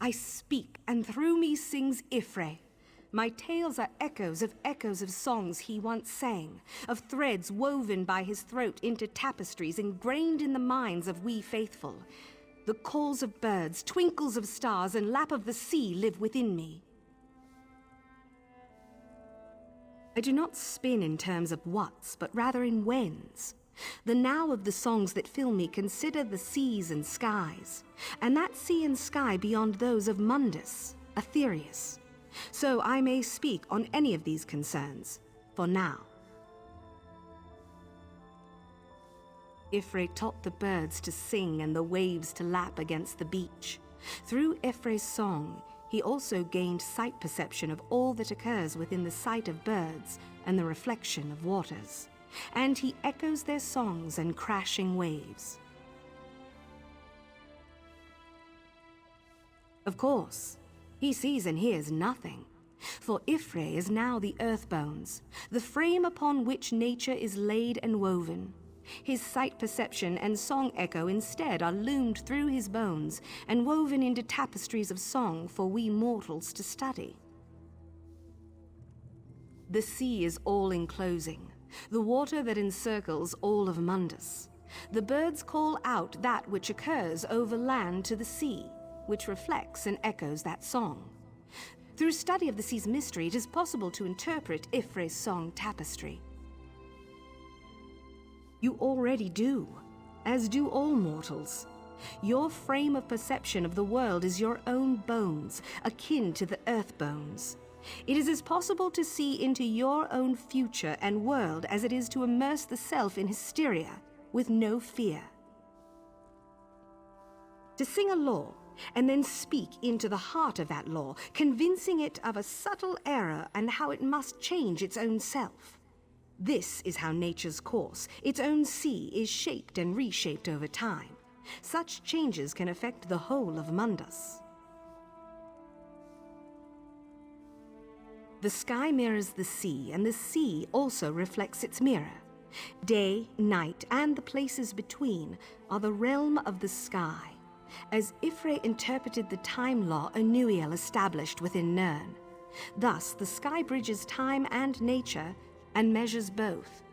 I speak, and through me sings Ifre. My tales are echoes of songs he once sang, of threads woven by his throat into tapestries ingrained in the minds of we faithful. The calls of birds, twinkles of stars, and lap of the sea live within me. I do not spin in terms of whats, but rather in whens. The now of the songs that fill me consider the seas and skies, and that sea and sky beyond those of Mundus, Aetherius. So I may speak on any of these concerns, for now. Ifre taught the birds to sing and the waves to lap against the beach. Through Ifre's song, he also gained sight perception of all that occurs within the sight of birds and the reflection of waters. And he echoes their songs and crashing waves. Of course, he sees and hears nothing, for Ifre is now the earth bones, the frame upon which nature is laid and woven. His sight perception and song echo instead are loomed through his bones and woven into tapestries of song for we mortals to study. The sea is all-enclosing, the water that encircles all of Mundus. The birds call out that which occurs over land to the sea, which reflects and echoes that song. Through study of the sea's mystery, it is possible to interpret Ifre's song tapestry. You already do, as do all mortals. Your frame of perception of the world is your own bones, akin to the earth bones. It is as possible to see into your own future and world as it is to immerse the self in hysteria with no fear. To sing a law and then speak into the heart of that law, convincing it of a subtle error and how it must change its own self. This is how nature's course, its own sea, is shaped and reshaped over time. Such changes can affect the whole of Mundus. The sky mirrors the sea, and the sea also reflects its mirror. Day, night, and the places between are the realm of the sky, as Ifre interpreted the time law Anuiel established within Nirn. Thus, the sky bridges time and nature, and measures both.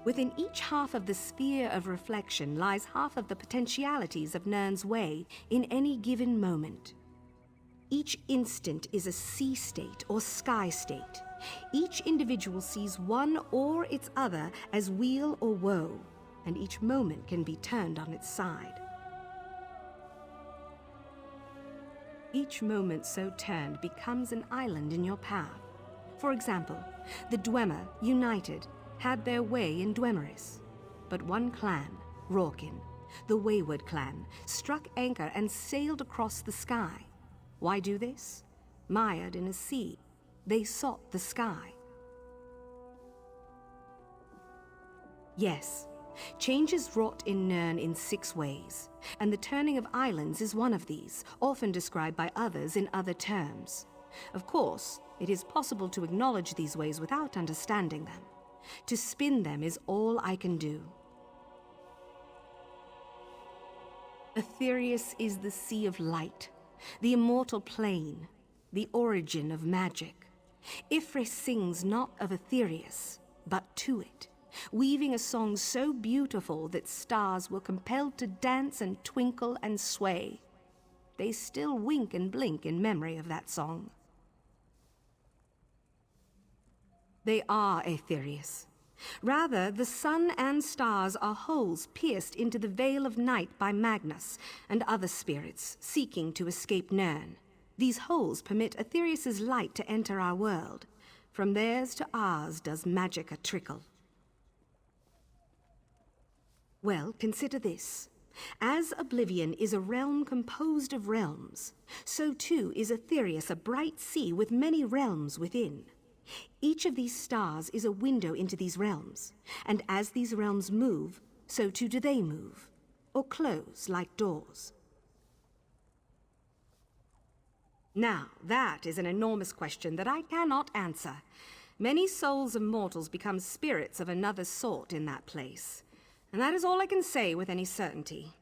Within each half of the sphere of reflection lies half of the potentialities of Nirn's way in any given moment. Each instant is a sea state or sky state. Each individual sees one or its other as weal or woe, and each moment can be turned on its side. Each moment so turned becomes an island in your path. For example, the Dwemer, united, had their way in Dwemeris. But one clan, Rorkin, the Wayward clan, struck anchor and sailed across the sky. Why do this? Mired in a sea, they sought the sky. Yes, change is wrought in Nirn in 6 ways, and the turning of islands is one of these, often described by others in other terms. Of course, it is possible to acknowledge these ways without understanding them. To spin them is all I can do. Aetherius is the sea of light, the immortal plane, the origin of magic. Ifre sings not of Aetherius, but to it, weaving a song so beautiful that stars were compelled to dance and twinkle and sway. They still wink and blink in memory of that song. They are Aetherius. Rather, the sun and stars are holes pierced into the veil of night by Magnus and other spirits seeking to escape Nirn. These holes permit Aetherius's light to enter our world. From theirs to ours does magic trickle. Well, consider this. As Oblivion is a realm composed of realms, so too is Aetherius a bright sea with many realms within. Each of these stars is a window into these realms, and as these realms move, so too do they move, or close like doors. Now, that is an enormous question that I cannot answer. Many souls of mortals become spirits of another sort in that place, and that is all I can say with any certainty.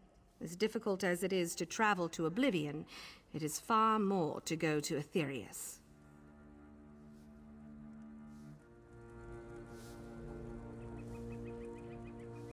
As difficult as it is to travel to oblivion, it is far more to go to Aetherius.